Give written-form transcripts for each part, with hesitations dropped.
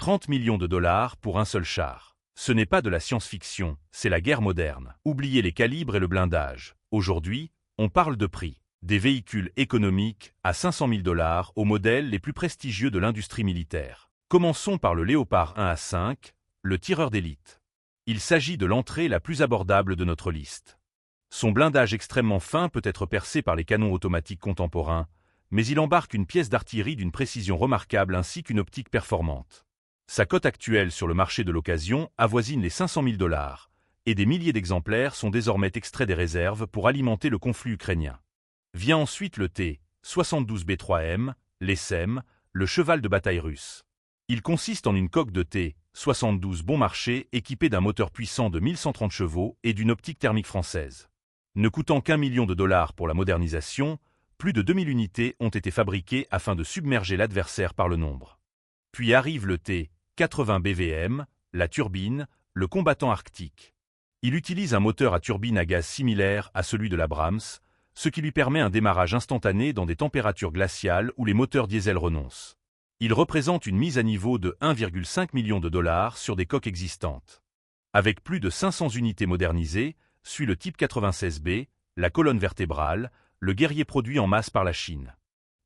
30 millions de dollars pour un seul char. Ce n'est pas de la science-fiction, c'est la guerre moderne. Oubliez les calibres et le blindage. Aujourd'hui, on parle de prix. Des véhicules économiques à 500 000 dollars aux modèles les plus prestigieux de l'industrie militaire. Commençons par le Léopard 1 à 5, le tireur d'élite. Il s'agit de l'entrée la plus abordable de notre liste. Son blindage extrêmement fin peut être percé par les canons automatiques contemporains, mais il embarque une pièce d'artillerie d'une précision remarquable ainsi qu'une optique performante. Sa cote actuelle sur le marché de l'occasion avoisine les 500 000 dollars, et des milliers d'exemplaires sont désormais extraits des réserves pour alimenter le conflit ukrainien. Vient ensuite le T-72B3M, l'ESM, le cheval de bataille russe. Il consiste en une coque de T-72 bon marché équipée d'un moteur puissant de 1130 chevaux et d'une optique thermique française. Ne coûtant qu'1 million de dollars pour la modernisation, plus de 2000 unités ont été fabriquées afin de submerger l'adversaire par le nombre. Puis arrive le T-80BVM, la turbine, le combattant arctique. Il utilise un moteur à turbine à gaz similaire à celui de l'Abrams, ce qui lui permet un démarrage instantané dans des températures glaciales où les moteurs diesel renoncent. Il représente une mise à niveau de 1,5 million de dollars sur des coques existantes. Avec plus de 500 unités modernisées, suit le Type 96B, la colonne vertébrale, le guerrier produit en masse par la Chine.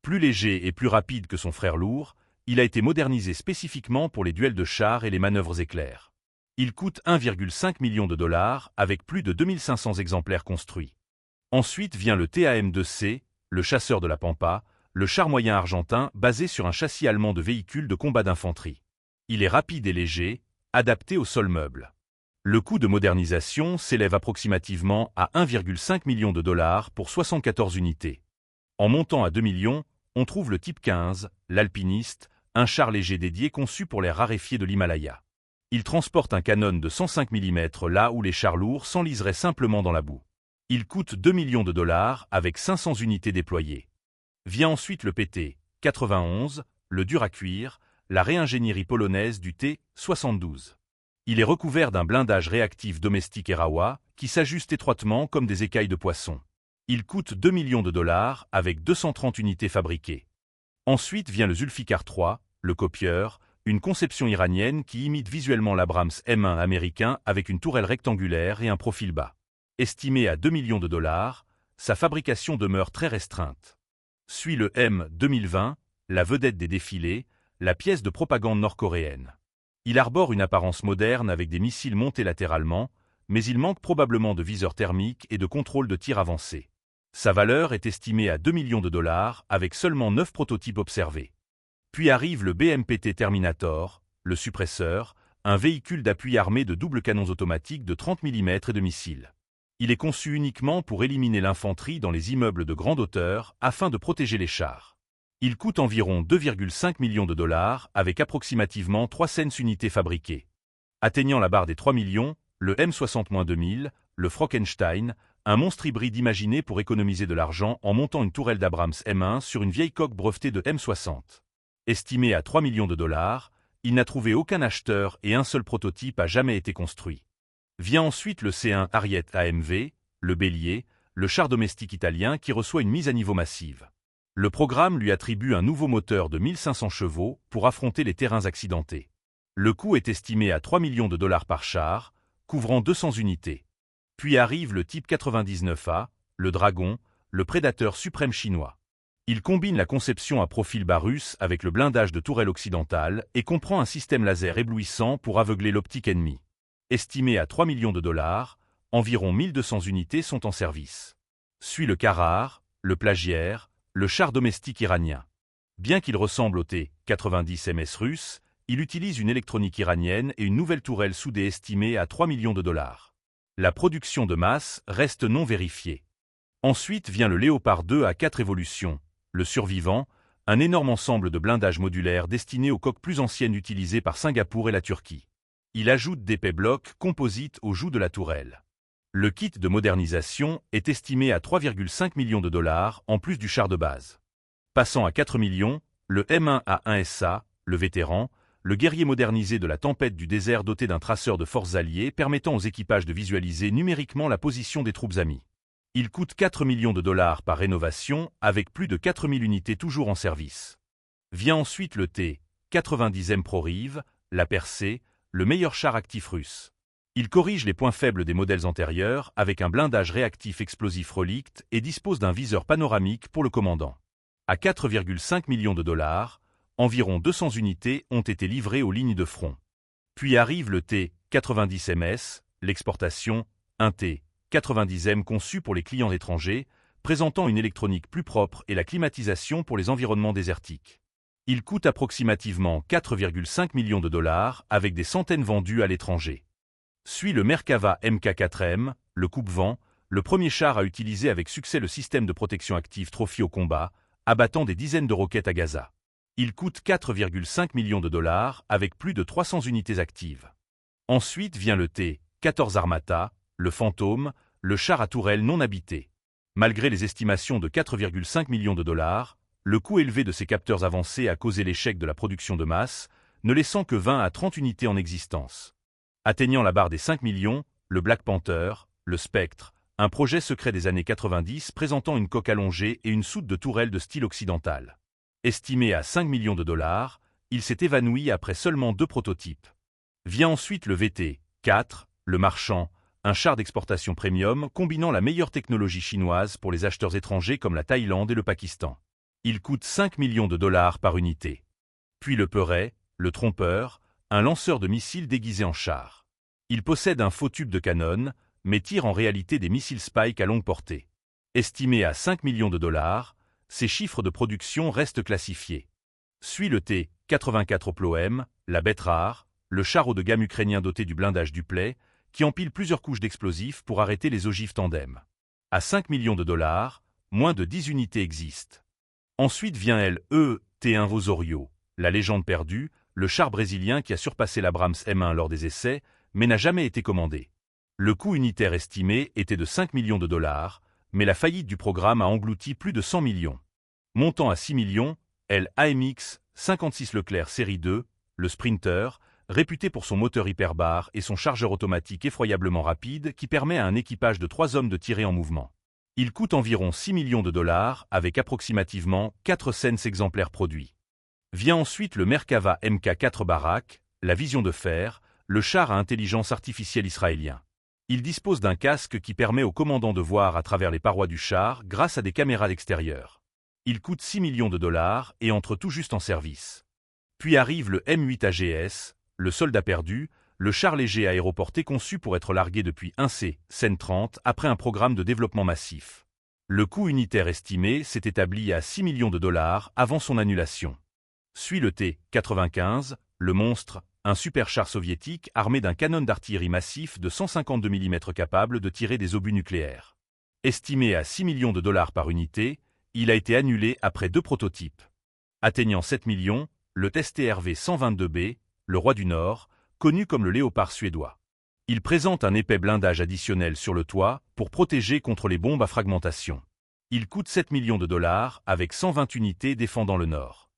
Plus léger et plus rapide que son frère lourd, il a été modernisé spécifiquement pour les duels de chars et les manœuvres éclairs. Il coûte 1,5 million de dollars avec plus de 2500 exemplaires construits. Ensuite vient le TAM-2C, le chasseur de la Pampa, le char moyen argentin basé sur un châssis allemand de véhicule de combat d'infanterie. Il est rapide et léger, adapté au sol meuble. Le coût de modernisation s'élève approximativement à 1,5 million de dollars pour 74 unités. En montant à 2 millions, on trouve le Type 15, l'alpiniste, un char léger dédié conçu pour les raréfiés de l'Himalaya. Il transporte un canon de 105 mm là où les chars lourds s'enliseraient simplement dans la boue. Il coûte 2 millions de dollars avec 500 unités déployées. Vient ensuite le PT-91, le dur à cuire, la réingénierie polonaise du T-72. Il est recouvert d'un blindage réactif domestique Erawa qui s'ajuste étroitement comme des écailles de poisson. Il coûte 2 millions de dollars avec 230 unités fabriquées. Ensuite vient le Zulfikar 3, le copieur, une conception iranienne qui imite visuellement l'Abrams M1 américain avec une tourelle rectangulaire et un profil bas. Estimé à 2 millions de dollars, sa fabrication demeure très restreinte. Suit le M2020, la vedette des défilés, la pièce de propagande nord-coréenne. Il arbore une apparence moderne avec des missiles montés latéralement, mais il manque probablement de viseurs thermiques et de contrôle de tir avancé. Sa valeur est estimée à 2 millions de dollars avec seulement 9 prototypes observés. Puis arrive le BMPT Terminator, le suppresseur, un véhicule d'appui armé de doubles canons automatiques de 30 mm et de missiles. Il est conçu uniquement pour éliminer l'infanterie dans les immeubles de grande hauteur afin de protéger les chars. Il coûte environ 2,5 millions de dollars avec approximativement 300 unités fabriquées. Atteignant la barre des 3 millions, le M60-2000, le Frankenstein, un monstre hybride imaginé pour économiser de l'argent en montant une tourelle d'Abrams M1 sur une vieille coque brevetée de M60. Estimé à 3 millions de dollars, il n'a trouvé aucun acheteur et un seul prototype a jamais été construit. Vient ensuite le C1 Harriet AMV, le Bélier, le char domestique italien qui reçoit une mise à niveau massive. Le programme lui attribue un nouveau moteur de 1500 chevaux pour affronter les terrains accidentés. Le coût est estimé à 3 millions de dollars par char, couvrant 200 unités. Puis arrive le Type 99A, le Dragon, le prédateur suprême chinois. Il combine la conception à profil bas russe avec le blindage de tourelle occidentale et comprend un système laser éblouissant pour aveugler l'optique ennemie. Estimé à 3 millions de dollars, environ 1200 unités sont en service. Suit le Karar, le Plagiaire, le char domestique iranien. Bien qu'il ressemble au T-90 MS russe, il utilise une électronique iranienne et une nouvelle tourelle soudée estimée à 3 millions de dollars. La production de masse reste non vérifiée. Ensuite vient le Léopard 2 à 4 évolutions, le Survivant, un énorme ensemble de blindage modulaire destiné aux coques plus anciennes utilisées par Singapour et la Turquie. Il ajoute d'épais blocs composites aux joues de la tourelle. Le kit de modernisation est estimé à 3,5 millions de dollars en plus du char de base. Passant à 4 millions, le M1A1SA, le vétéran, le guerrier modernisé de la tempête du désert doté d'un traceur de forces alliées permettant aux équipages de visualiser numériquement la position des troupes amies. Il coûte 4 millions de dollars par rénovation avec plus de 4000 unités toujours en service. Vient ensuite le T-90M ProRive, la Percée, le meilleur char actif russe. Il corrige les points faibles des modèles antérieurs avec un blindage réactif explosif Relikt et dispose d'un viseur panoramique pour le commandant. À 4,5 millions de dollars, environ 200 unités ont été livrées aux lignes de front. Puis arrive le T-90MS, l'exportation, un T-90M conçu pour les clients étrangers, présentant une électronique plus propre et la climatisation pour les environnements désertiques. Il coûte approximativement 4,5 millions de dollars avec des centaines vendus à l'étranger. Suit le Merkava Mk4M, le coupe-vent, le premier char à utiliser avec succès le système de protection active Trophy au combat, abattant des dizaines de roquettes à Gaza. Il coûte 4,5 millions de dollars avec plus de 300 unités actives. Ensuite vient le T-14 Armata, le fantôme, le char à tourelle non habité. Malgré les estimations de 4,5 millions de dollars, le coût élevé de ces capteurs avancés a causé l'échec de la production de masse, ne laissant que 20 à 30 unités en existence. Atteignant la barre des 5 millions, le Black Panther, le Spectre, un projet secret des années 90 présentant une coque allongée et une soute de tourelle de style occidental. Estimé à 5 millions de dollars, il s'est évanoui après seulement 2 prototypes. Vient ensuite le VT-4, le Marchand, un char d'exportation premium combinant la meilleure technologie chinoise pour les acheteurs étrangers comme la Thaïlande et le Pakistan. Il coûte 5 millions de dollars par unité. Puis le Perret, le Trompeur, un lanceur de missiles déguisé en char. Il possède un faux tube de canon, mais tire en réalité des missiles Spike à longue portée. Estimé à 5 millions de dollars, ces chiffres de production restent classifiés. Suit le T-84 Oplo-M, la bête rare, le char haut de gamme ukrainien doté du blindage Duplay, qui empile plusieurs couches d'explosifs pour arrêter les ogives tandem. À 5 millions de dollars, moins de 10 unités existent. Ensuite vient le T-1 Vosorio, la légende perdue, le char brésilien qui a surpassé l'Abrams M1 lors des essais, mais n'a jamais été commandé. Le coût unitaire estimé était de 5 millions de dollars, mais la faillite du programme a englouti plus de 100 millions. Montant à 6 millions, l'AMX 56 Leclerc série 2, le Sprinter, réputé pour son moteur hyperbare et son chargeur automatique effroyablement rapide qui permet à un équipage de 3 hommes de tirer en mouvement. Il coûte environ 6 millions de dollars avec approximativement 400 exemplaires produits. Vient ensuite le Merkava Mk4 Barak, la vision de fer, le char à intelligence artificielle israélien. Il dispose d'un casque qui permet au commandant de voir à travers les parois du char grâce à des caméras d'extérieur. Il coûte 6 millions de dollars et entre tout juste en service. Puis arrive le M8 AGS, le soldat perdu, le char léger aéroporté conçu pour être largué depuis un Sen 30 après un programme de développement massif. Le coût unitaire estimé s'est établi à 6 millions de dollars avant son annulation. Suit le T-95, le monstre, un superchar soviétique armé d'un canon d'artillerie massif de 152 mm capable de tirer des obus nucléaires. Estimé à 6 millions de dollars par unité, il a été annulé après 2 prototypes. Atteignant 7 millions, le TSTRV 122B, le roi du Nord, connu comme le léopard suédois. Il présente un épais blindage additionnel sur le toit pour protéger contre les bombes à fragmentation. Il coûte 7 millions de dollars avec 120 unités défendant le Nord.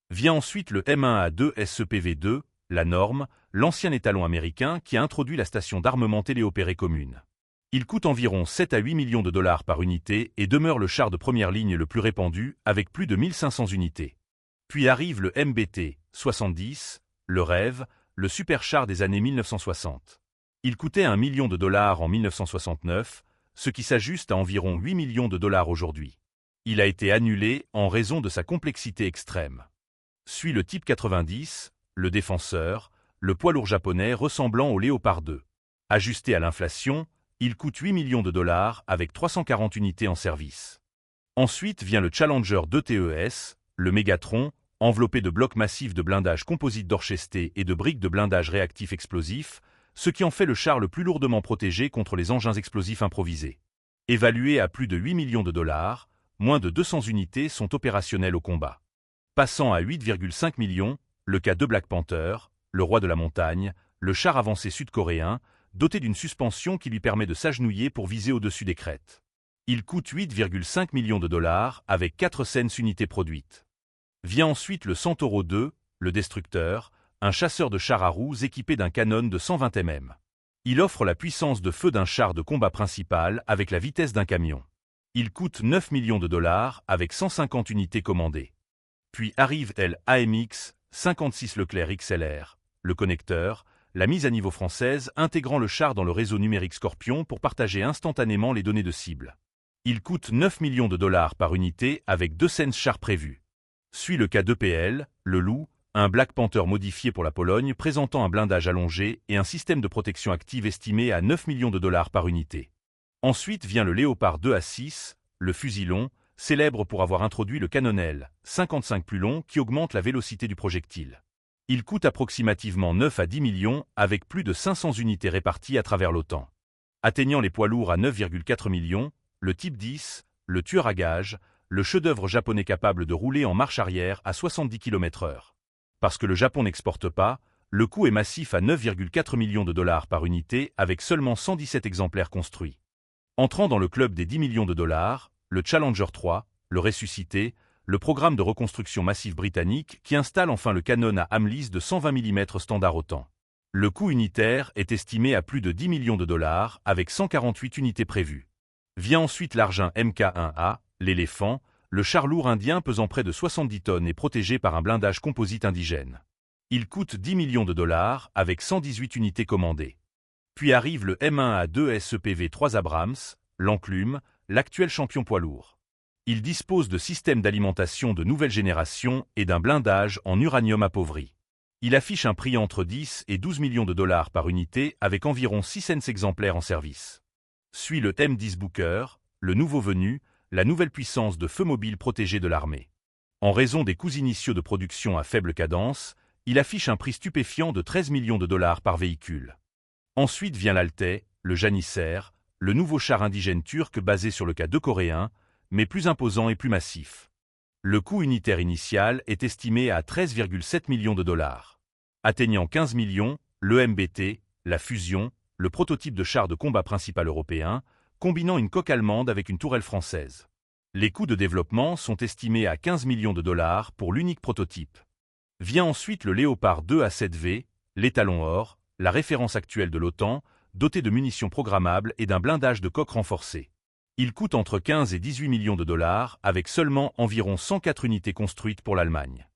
Vient ensuite le M1A2 SEPV2, la norme, l'ancien étalon américain qui a introduit la station d'armement téléopérée commune. Il coûte environ 7 à 8 millions de dollars par unité et demeure le char de première ligne le plus répandu avec plus de 1500 unités. Puis arrive le MBT-70, le rêve, le superchar des années 1960. Il coûtait 1 million de dollars en 1969, ce qui s'ajuste à environ 8 millions de dollars aujourd'hui. Il a été annulé en raison de sa complexité extrême. Suit le Type 90, le défenseur, le poids lourd japonais ressemblant au Léopard 2. Ajusté à l'inflation, il coûte 8 millions de dollars avec 340 unités en service. Ensuite vient le Challenger 2 TES, le Mégatron, enveloppé de blocs massifs de blindage composite d'Orchesté et de briques de blindage réactif explosif, ce qui en fait le char le plus lourdement protégé contre les engins explosifs improvisés. Évalué à plus de 8 millions de dollars, moins de 200 unités sont opérationnelles au combat. Passant à 8,5 millions, le K2 Black Panther, le roi de la montagne, le char avancé sud-coréen, doté d'une suspension qui lui permet de s'agenouiller pour viser au-dessus des crêtes. Il coûte 8,5 millions de dollars avec 400 unités produites. Vient ensuite le Centauro 2, le destructeur, un chasseur de chars à roues équipé d'un canon de 120 mm. Il offre la puissance de feu d'un char de combat principal avec la vitesse d'un camion. Il coûte 9 millions de dollars avec 150 unités commandées. Puis arrive l'AMX 56 Leclerc XLR, le connecteur, la mise à niveau française intégrant le char dans le réseau numérique Scorpion pour partager instantanément les données de cible. Il coûte 9 millions de dollars par unité avec 2 Sense chars prévus. Suit le K2PL, le Loup, un Black Panther modifié pour la Pologne présentant un blindage allongé et un système de protection active estimé à 9 millions de dollars par unité. Ensuite vient le Léopard 2A6, le fusil long, célèbre pour avoir introduit le canon L55 plus long qui augmente la vélocité du projectile. Il coûte approximativement 9 à 10 millions avec plus de 500 unités réparties à travers l'OTAN. Atteignant les poids lourds à 9,4 millions, le Type 10, le tueur à gages, le chef-d'œuvre japonais capable de rouler en marche arrière à 70 km/h. Parce que le Japon n'exporte pas, le coût est massif à 9,4 millions de dollars par unité avec seulement 117 exemplaires construits. Entrant dans le club des 10 millions de dollars, le Challenger 3, le ressuscité, le programme de reconstruction massive britannique qui installe enfin le canon à Hamlis de 120 mm standard OTAN. Le coût unitaire est estimé à plus de 10 millions de dollars avec 148 unités prévues. Vient ensuite l'Arjun Mk1A, l'éléphant, le char lourd indien pesant près de 70 tonnes et protégé par un blindage composite indigène. Il coûte 10 millions de dollars avec 118 unités commandées. Puis arrive le M1A2 SEPV3 Abrams, l'enclume, l'actuel champion poids lourd. Il dispose de systèmes d'alimentation de nouvelle génération et d'un blindage en uranium appauvri. Il affiche un prix entre 10 et 12 millions de dollars par unité avec environ 600 exemplaires en service. Suit le M10 Booker, le nouveau venu, la nouvelle puissance de feu mobile protégée de l'armée. En raison des coûts initiaux de production à faible cadence, il affiche un prix stupéfiant de 13 millions de dollars par véhicule. Ensuite vient l'Altai, le Janissaire, le nouveau char indigène turc basé sur le K2 coréen, mais plus imposant et plus massif. Le coût unitaire initial est estimé à 13,7 millions de dollars. Atteignant 15 millions, le MBT, la Fusion, le prototype de char de combat principal européen, combinant une coque allemande avec une tourelle française. Les coûts de développement sont estimés à 15 millions de dollars pour l'unique prototype. Vient ensuite le Léopard 2A7V, l'étalon or, la référence actuelle de l'OTAN, doté de munitions programmables et d'un blindage de coque renforcé. Il coûte entre 15 et 18 millions de dollars avec seulement environ 104 unités construites pour l'Allemagne.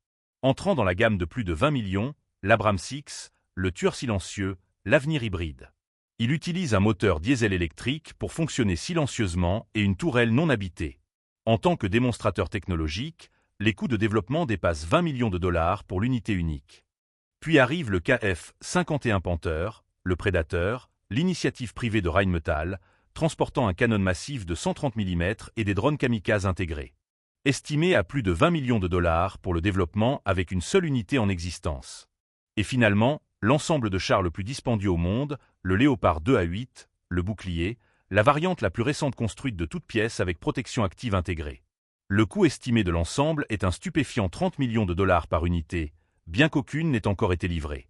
Entrant dans la gamme de plus de 20 millions, l'Abrams X, le tueur silencieux, l'avenir hybride. Il utilise un moteur diesel électrique pour fonctionner silencieusement et une tourelle non habitée. En tant que démonstrateur technologique, les coûts de développement dépassent 20 millions de dollars pour l'unité unique. Puis arrive le KF-51 Panther, le Predator, l'initiative privée de Rheinmetall, transportant un canon massif de 130 mm et des drones kamikazes intégrés. Estimé à plus de 20 millions de dollars pour le développement avec une seule unité en existence. Et finalement, l'ensemble de chars le plus dispendieux au monde, le Léopard 2A8, le bouclier, la variante la plus récente construite de toutes pièces avec protection active intégrée. Le coût estimé de l'ensemble est un stupéfiant 30 millions de dollars par unité, bien qu'aucune n'ait encore été livrée.